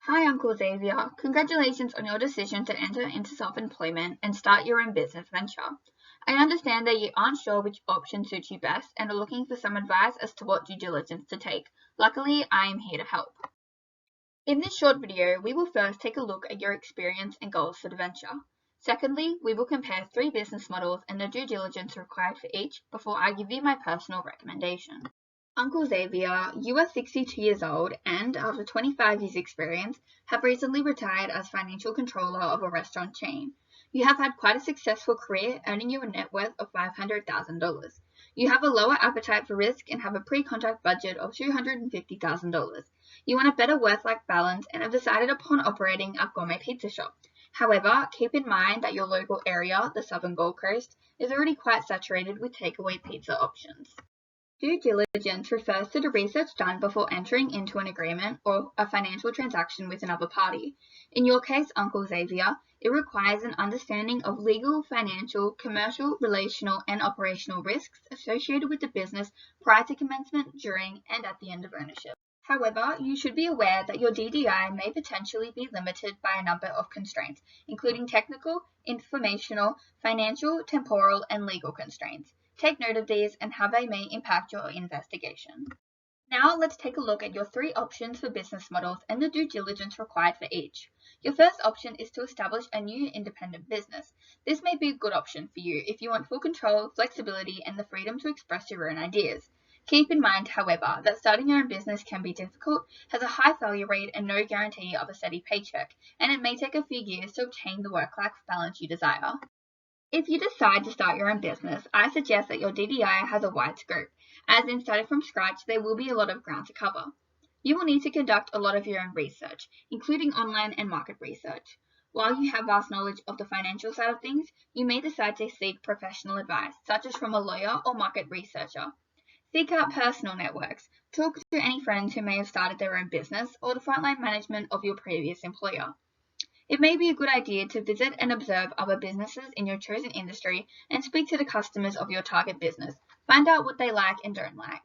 Hi, Uncle Xavier. Congratulations on your decision to enter into self-employment and start your own business venture. I understand that you aren't sure which option suits you best and are looking for some advice as to what due diligence to take. Luckily, I am here to help. In this short video, we will first take a look at your experience and goals for the venture. Secondly, we will compare 3 business models and the due diligence required for each before I give you my personal recommendation. Uncle Xavier, you are 62 years old and, after 25 years' experience, have recently retired as financial controller of a restaurant chain. You have had quite a successful career, earning you a net worth of $500,000. You have a lower appetite for risk and have a pre-contract budget of $250,000. You want a better work-life balance and have decided upon operating a gourmet pizza shop. However, keep in mind that your local area, the Southern Gold Coast, is already quite saturated with takeaway pizza options. Due diligence refers to the research done before entering into an agreement or a financial transaction with another party. In your case, Uncle Xavier, it requires an understanding of legal, financial, commercial, relational, and operational risks associated with the business prior to commencement, during, and at the end of ownership. However, you should be aware that your DDI may potentially be limited by a number of constraints, including technical, informational, financial, temporal, and legal constraints. Take note of these and how they may impact your investigation. Now let's take a look at your 3 options for business models and the due diligence required for each. Your first option is to establish a new independent business. This may be a good option for you if you want full control, flexibility, and the freedom to express your own ideas. Keep in mind, however, that starting your own business can be difficult, has a high failure rate and no guarantee of a steady paycheck, and it may take a few years to obtain the work-life balance you desire. If you decide to start your own business, I suggest that your DDI has a wide scope, as in starting from scratch there will be a lot of ground to cover. You will need to conduct a lot of your own research, including online and market research. While you have vast knowledge of the financial side of things, you may decide to seek professional advice, such as from a lawyer or market researcher. Seek out personal networks. Talk to any friends who may have started their own business or the frontline management of your previous employer. It may be a good idea to visit and observe other businesses in your chosen industry and speak to the customers of your target business. Find out what they like and don't like.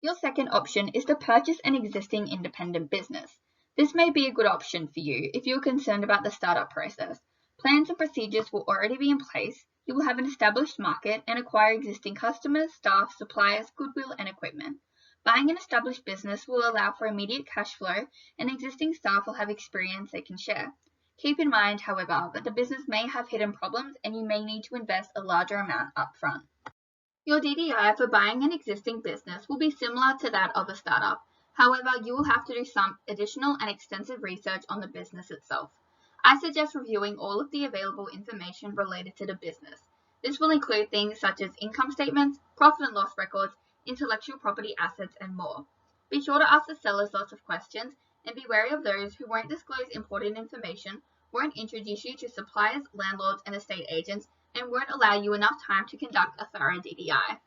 Your second option is to purchase an existing independent business. This may be a good option for you if you're concerned about the startup process. Plans and procedures will already be in place. You will have an established market and acquire existing customers, staff, suppliers, goodwill, and equipment. Buying an established business will allow for immediate cash flow, and existing staff will have experience they can share. Keep in mind, however, that the business may have hidden problems and you may need to invest a larger amount upfront. Your DDI for buying an existing business will be similar to that of a startup. However, you will have to do some additional and extensive research on the business itself. I suggest reviewing all of the available information related to the business. This will include things such as income statements, profit and loss records, intellectual property assets, and more. Be sure to ask the sellers lots of questions and be wary of those who won't disclose important information, won't introduce you to suppliers, landlords, and estate agents, and won't allow you enough time to conduct a thorough DDI.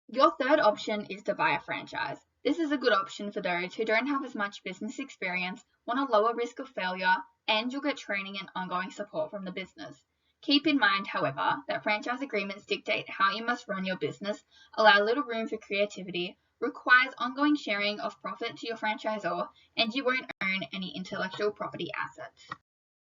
Your third option is to buy a franchise. This is a good option for those who don't have as much business experience, want a lower risk of failure, and you'll get training and ongoing support from the business. Keep in mind, however, that franchise agreements dictate how you must run your business, allow little room for creativity, requires ongoing sharing of profit to your franchisor, and you won't own any intellectual property assets.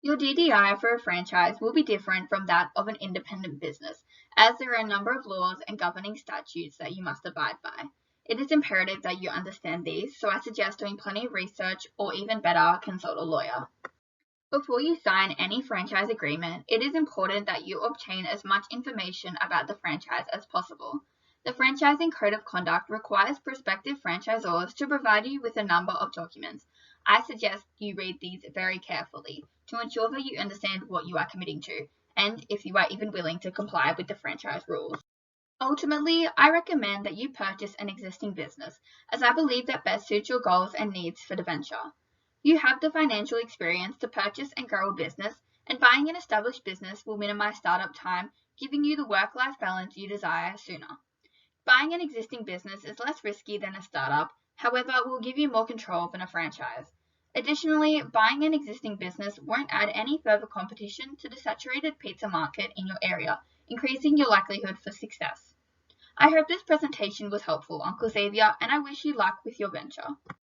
Your DDI for a franchise will be different from that of an independent business, as there are a number of laws and governing statutes that you must abide by. It is imperative that you understand these, so I suggest doing plenty of research, or even better, consult a lawyer. Before you sign any franchise agreement, it is important that you obtain as much information about the franchise as possible. The Franchising Code of Conduct requires prospective franchisors to provide you with a number of documents. I suggest you read these very carefully to ensure that you understand what you are committing to, and if you are even willing to comply with the franchise rules. Ultimately, I recommend that you purchase an existing business, as I believe that best suits your goals and needs for the venture. You have the financial experience to purchase and grow a business, and buying an established business will minimize startup time, giving you the work-life balance you desire sooner. Buying an existing business is less risky than a startup, however, will give you more control than a franchise. Additionally, buying an existing business won't add any further competition to the saturated pizza market in your area, increasing your likelihood for success. I hope this presentation was helpful, Uncle Xavier, and I wish you luck with your venture.